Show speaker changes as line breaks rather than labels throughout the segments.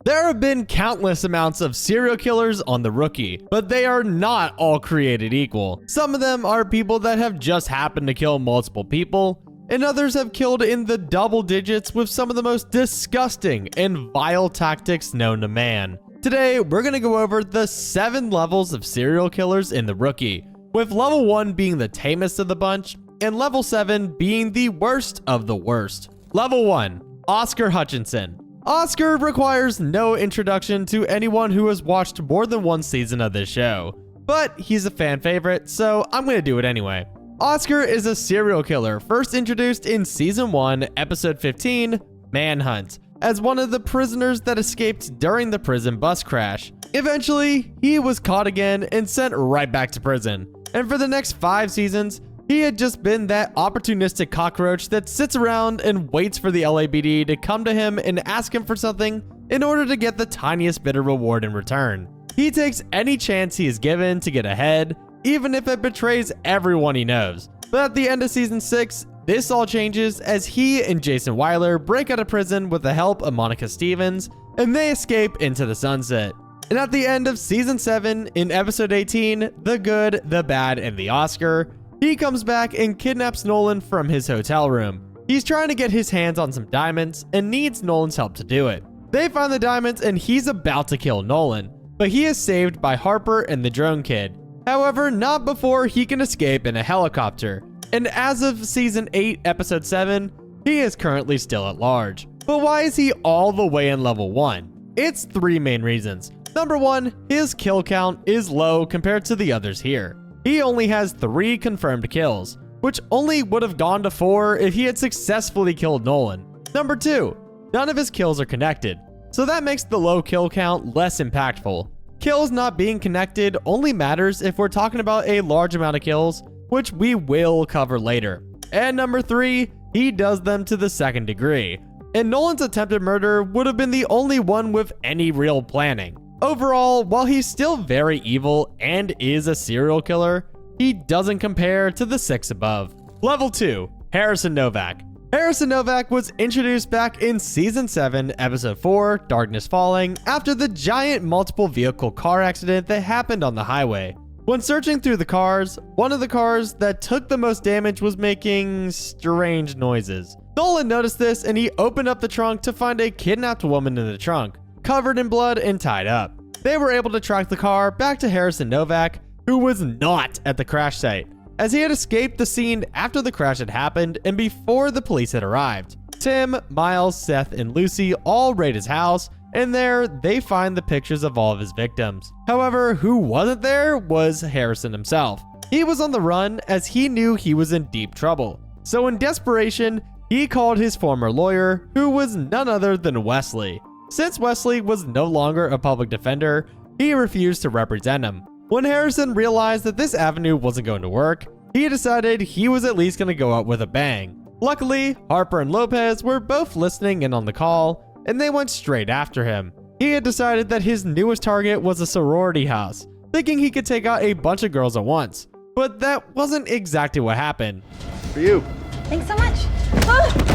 There have been countless amounts of serial killers on The Rookie, but they are not all created equal. Some of them are people that have just happened to kill multiple people, and others have killed in the double digits with some of the most disgusting and vile tactics known to man. Today, we're going to go over the 7 levels of serial killers in The Rookie, with level 1 being the tamest of the bunch, and level 7 being the worst of the worst. Level 1, Oscar Hutchinson. Oscar requires no introduction to anyone who has watched more than one season of this show, but he's a fan favorite, so I'm going to do it anyway. Oscar is a serial killer first introduced in Season 1, Episode 15, Manhunt, as one of the prisoners that escaped during the prison bus crash. Eventually, he was caught again and sent right back to prison, and for the next 5 seasons, he had just been that opportunistic cockroach that sits around and waits for the LAPD to come to him and ask him for something in order to get the tiniest bit of reward in return. He takes any chance he is given to get ahead, even if it betrays everyone he knows. But at the end of Season 6, this all changes as he and Jason Weiler break out of prison with the help of Monica Stevens, and they escape into the sunset. And at the end of Season 7, in Episode 18, The Good, the Bad, and the Oscar, he comes back and kidnaps Nolan from his hotel room. He's trying to get his hands on some diamonds and needs Nolan's help to do it. They find the diamonds and he's about to kill Nolan, but he is saved by Harper and the drone kid. However, not before he can escape in a helicopter. And as of Season 8, Episode 7, he is currently still at large. But why is he all the way in level 1? It's 3 main reasons. Number 1, his kill count is low compared to the others here. He only has 3 confirmed kills, which only would have gone to 4 if he had successfully killed Nolan. Number 2, none of his kills are connected, so that makes the low kill count less impactful. Kills not being connected only matters if we're talking about a large amount of kills, which we will cover later. And number 3, he does them to the 2nd degree, and Nolan's attempted murder would have been the only one with any real planning. Overall, while he's still very evil and is a serial killer, he doesn't compare to the 6 above. Level 2, Harrison Novak. Harrison Novak was introduced back in Season 7, Episode 4, Darkness Falling, after the giant multiple vehicle car accident that happened on the highway. When searching through the cars, one of the cars that took the most damage was making strange noises. Nolan noticed this and he opened up the trunk to find a kidnapped woman in the trunk, covered in blood and tied up. They were able to track the car back to Harrison Novak, who was not at the crash site, as he had escaped the scene after the crash had happened and before the police had arrived. Tim, Miles, Seth, and Lucy all raid his house, and there they find the pictures of all of his victims. However, who wasn't there was Harrison himself. He was on the run as he knew he was in deep trouble. So in desperation, he called his former lawyer, who was none other than Wesley. Since Wesley was no longer a public defender, he refused to represent him. When Harrison realized that this avenue wasn't going to work, he decided he was at least going to go out with a bang. Luckily, Harper and Lopez were both listening in on the call, and they went straight after him. He had decided that his newest target was a sorority house, thinking he could take out a bunch of girls at once. But that wasn't exactly what happened.
For you.
Thanks so much. Oh!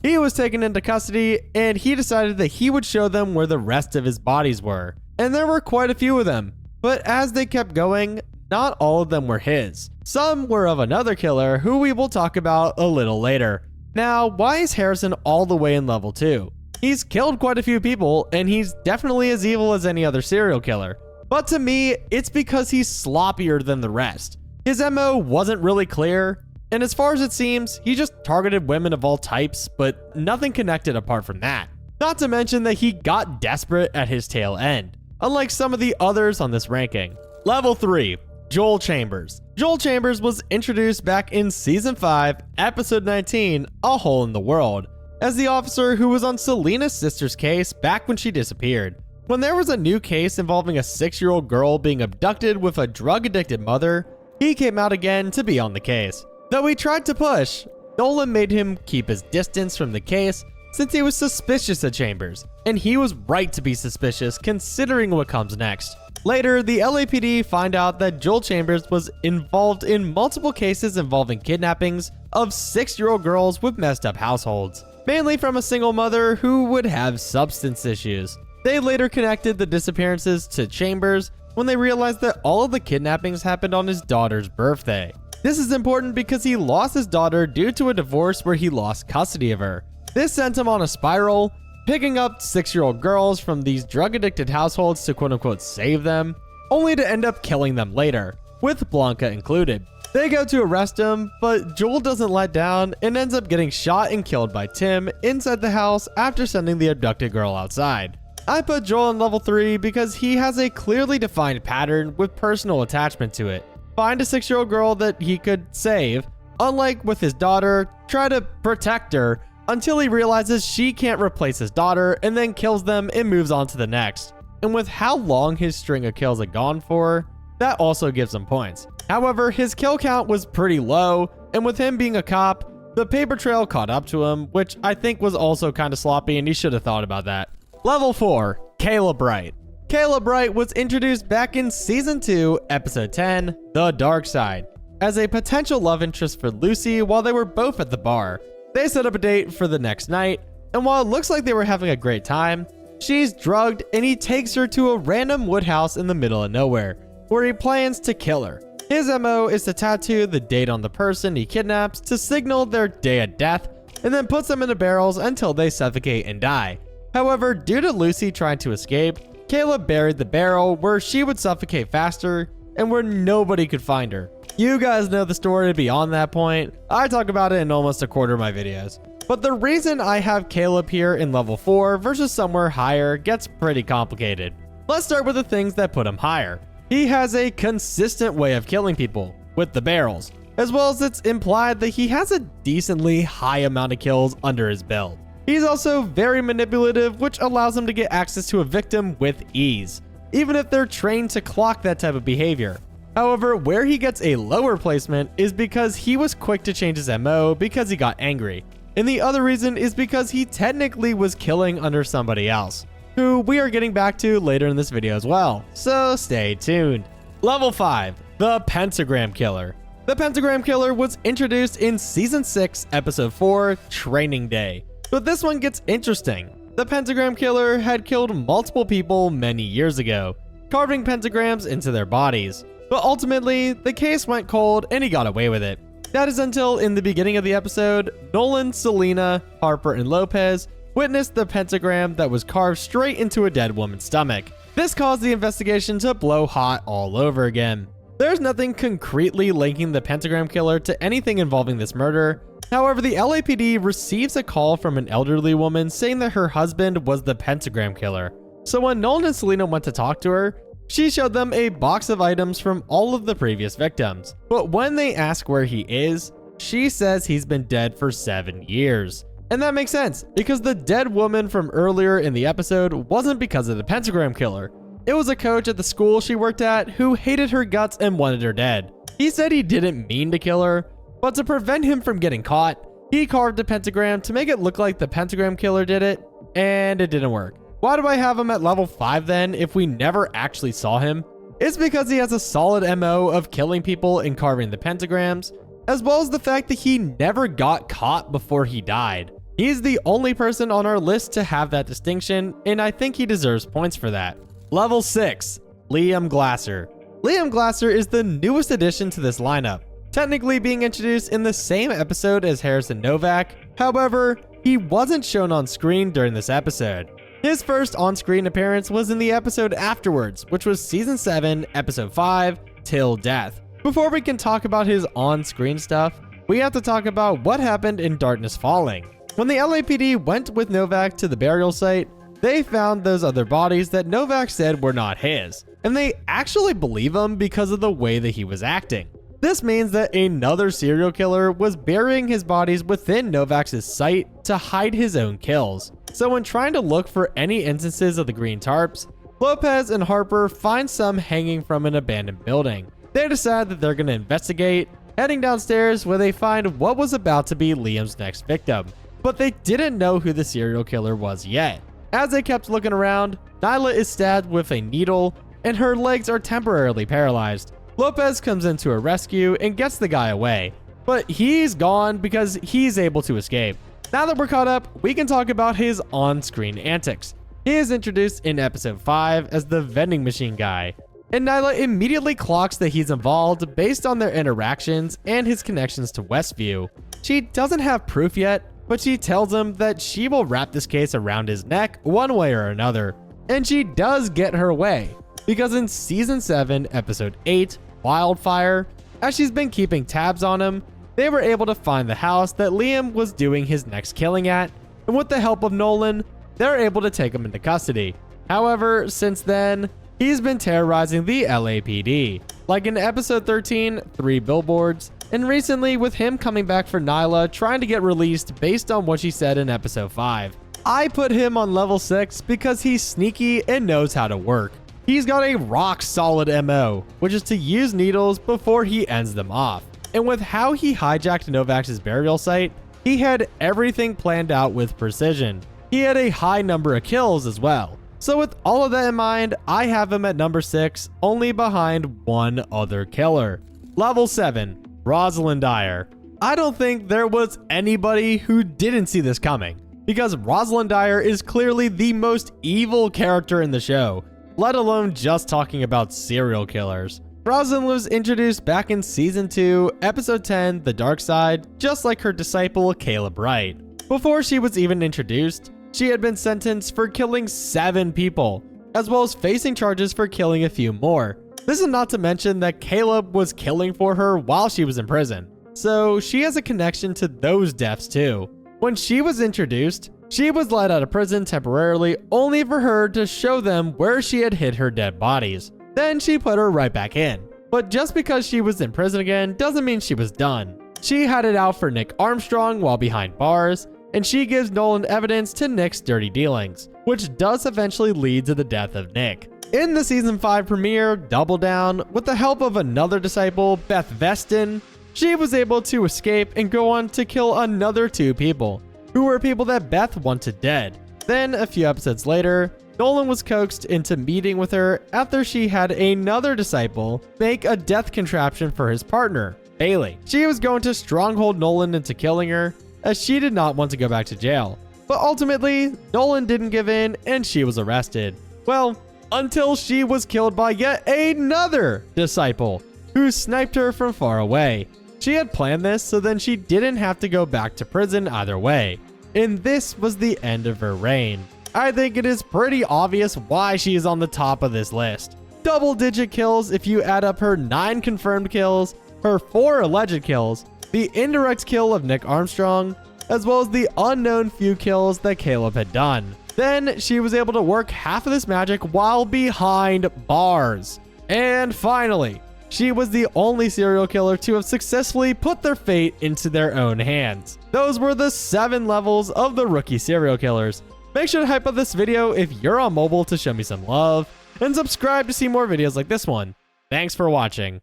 He was taken into custody, and he decided that he would show them where the rest of his bodies were. And there were quite a few of them. But as they kept going, not all of them were his. Some were of another killer who we will talk about a little later. Now, why is Harrison all the way in level 2? He's killed quite a few people, and he's definitely as evil as any other serial killer. But to me, it's because he's sloppier than the rest. His MO wasn't really clear, and as far as it seems, he just targeted women of all types, but nothing connected apart from that. Not to mention that he got desperate at his tail end, unlike some of the others on this ranking. Level 3, Joel Chambers. Joel Chambers was introduced back in Season 5, Episode 19, A Hole in the World, as the officer who was on Selena's sister's case back when she disappeared. When there was a new case involving a 6-year-old girl being abducted with a drug-addicted mother, he came out again to be on the case. Though he tried to push, Nolan made him keep his distance from the case since he was suspicious of Chambers, and he was right to be suspicious considering what comes next. Later, the LAPD find out that Joel Chambers was involved in multiple cases involving kidnappings of 6-year-old girls with messed up households, mainly from a single mother who would have substance issues. They later connected the disappearances to Chambers when they realized that all of the kidnappings happened on his daughter's birthday. This is important because he lost his daughter due to a divorce where he lost custody of her. This sent him on a spiral, picking up 6-year-old girls from these drug-addicted households to quote-unquote save them, only to end up killing them later, with Blanca included. They go to arrest him, but Joel doesn't let down and ends up getting shot and killed by Tim inside the house after sending the abducted girl outside. I put Joel in level 3 because he has a clearly defined pattern with personal attachment to it. Find a 6-year-old girl that he could save, unlike with his daughter, try to protect her until he realizes she can't replace his daughter and then kills them and moves on to the next. And with how long his string of kills had gone for, that also gives him points. However, his kill count was pretty low, and with him being a cop, the paper trail caught up to him, which I think was also kind of sloppy and he should have thought about that. Level 4, Caleb Wright. Caleb Wright was introduced back in Season 2, Episode 10, The Dark Side, as a potential love interest for Lucy while they were both at the bar. They set up a date for the next night, and while it looks like they were having a great time, she's drugged and he takes her to a random wood house in the middle of nowhere, where he plans to kill her. His MO is to tattoo the date on the person he kidnaps to signal their day of death, and then puts them in the barrels until they suffocate and die. However, due to Lucy trying to escape, Caleb buried the barrel where she would suffocate faster and where nobody could find her. You guys know the story beyond that point. I talk about it in almost a quarter of my videos. But the reason I have Caleb here in level 4 versus somewhere higher gets pretty complicated. Let's start with the things that put him higher. He has a consistent way of killing people, with the barrels, as well as it's implied that he has a decently high amount of kills under his belt. He's also very manipulative, which allows him to get access to a victim with ease, even if they're trained to clock that type of behavior. However, where he gets a lower placement is because he was quick to change his MO because he got angry. And the other reason is because he technically was killing under somebody else, who we are getting back to later in this video as well, so stay tuned. Level 5, the Pentagram Killer. The Pentagram Killer was introduced in Season 6, Episode 4, Training Day. But this one gets interesting. The Pentagram Killer had killed multiple people many years ago, carving pentagrams into their bodies. But ultimately, the case went cold and he got away with it. That is until in the beginning of the episode, Nolan, Selena, Harper, and Lopez witnessed the pentagram that was carved straight into a dead woman's stomach. This caused the investigation to blow hot all over again. There's nothing concretely linking the Pentagram Killer to anything involving this murder. However, the LAPD receives a call from an elderly woman saying that her husband was the Pentagram Killer. So when Nolan and Selena went to talk to her, she showed them a box of items from all of the previous victims. But when they ask where he is, she says he's been dead for 7 years. And that makes sense, because the dead woman from earlier in the episode wasn't because of the Pentagram Killer. It was a coach at the school she worked at who hated her guts and wanted her dead. He said he didn't mean to kill her, but to prevent him from getting caught, he carved a pentagram to make it look like the Pentagram Killer did it, and it didn't work. Why do I have him at level 5 then if we never actually saw him? It's because he has a solid MO of killing people and carving the pentagrams, as well as the fact that he never got caught before he died. He's the only person on our list to have that distinction, and I think he deserves points for that. Level 6, Liam Glasser. Liam Glasser is the newest addition to this lineup, technically being introduced in the same episode as Harrison Novak. However, he wasn't shown on screen during this episode. His first on-screen appearance was in the episode afterwards, which was Season 7, Episode 5, Till Death. Before we can talk about his on-screen stuff, we have to talk about what happened in Darkness Falling. When the LAPD went with Novak to the burial site, they found those other bodies that Novak said were not his, and they actually believe him because of the way that he was acting. This means that another serial killer was burying his bodies within Novak's site to hide his own kills. So when trying to look for any instances of the green tarps, Lopez and Harper find some hanging from an abandoned building. They decide that they're going to investigate, heading downstairs where they find what was about to be Liam's next victim. But they didn't know who the serial killer was yet. As they kept looking around, Nyla is stabbed with a needle and her legs are temporarily paralyzed. Lopez comes in to her rescue and gets the guy away, but he's gone because he's able to escape. Now that we're caught up, we can talk about his on-screen antics. He is introduced in episode 5 as the vending machine guy, and Nyla immediately clocks that he's involved based on their interactions and his connections to Westview. She doesn't have proof yet, but she tells him that she will wrap this case around his neck one way or another. And she does get her way, because in season 7, episode 8, Wildfire, as she's been keeping tabs on him, they were able to find the house that Liam was doing his next killing at, and with the help of Nolan, they're able to take him into custody. However, since then, he's been terrorizing the LAPD, like in episode 13, 3 Billboards, and recently with him coming back for Nyla trying to get released based on what she said in episode 5. I put him on level 6 because he's sneaky and knows how to work. He's got a rock solid MO, which is to use needles before he ends them off. And with how he hijacked Novak's burial site, he had everything planned out with precision. He had a high number of kills as well. So with all of that in mind, I have him at number 6, only behind one other killer. Level 7, Rosalind Dyer. I don't think there was anybody who didn't see this coming, because Rosalind Dyer is clearly the most evil character in the show, let alone just talking about serial killers. Rosalind was introduced back in season 2, episode 10, The Dark Side, just like her disciple Caleb Wright. Before she was even introduced, she had been sentenced for killing 7 people, as well as facing charges for killing a few more. This is not to mention that Caleb was killing for her while she was in prison, so she has a connection to those deaths too. When she was introduced, she was let out of prison temporarily only for her to show them where she had hid her dead bodies. Then she put her right back in. But just because she was in prison again doesn't mean she was done. She had it out for Nick Armstrong while behind bars, and she gives Nolan evidence to Nick's dirty dealings, which does eventually lead to the death of Nick. In the season 5 premiere, Double Down, with the help of another disciple, Beth Veston, she was able to escape and go on to kill another 2 people, who were people that Beth wanted dead. Then, a few episodes later, Nolan was coaxed into meeting with her after she had another disciple make a death contraption for his partner, Bailey. She was going to stronghold Nolan into killing her, as she did not want to go back to jail. But ultimately, Nolan didn't give in and she was arrested. Well, until she was killed by yet another disciple, who sniped her from far away. She had planned this so then she didn't have to go back to prison either way. And this was the end of her reign. I think it is pretty obvious why she is on the top of this list. Double-digit kills if you add up her 9 confirmed kills, her 4 alleged kills, the indirect kill of Nick Armstrong, as well as the unknown few kills that Caleb had done. Then she was able to work half of this magic while behind bars. And finally, she was the only serial killer to have successfully put their fate into their own hands. Those were the 7 levels of the rookie serial killers. Make sure to hype up this video if you're on mobile to show me some love, and subscribe to see more videos like this one. Thanks for watching.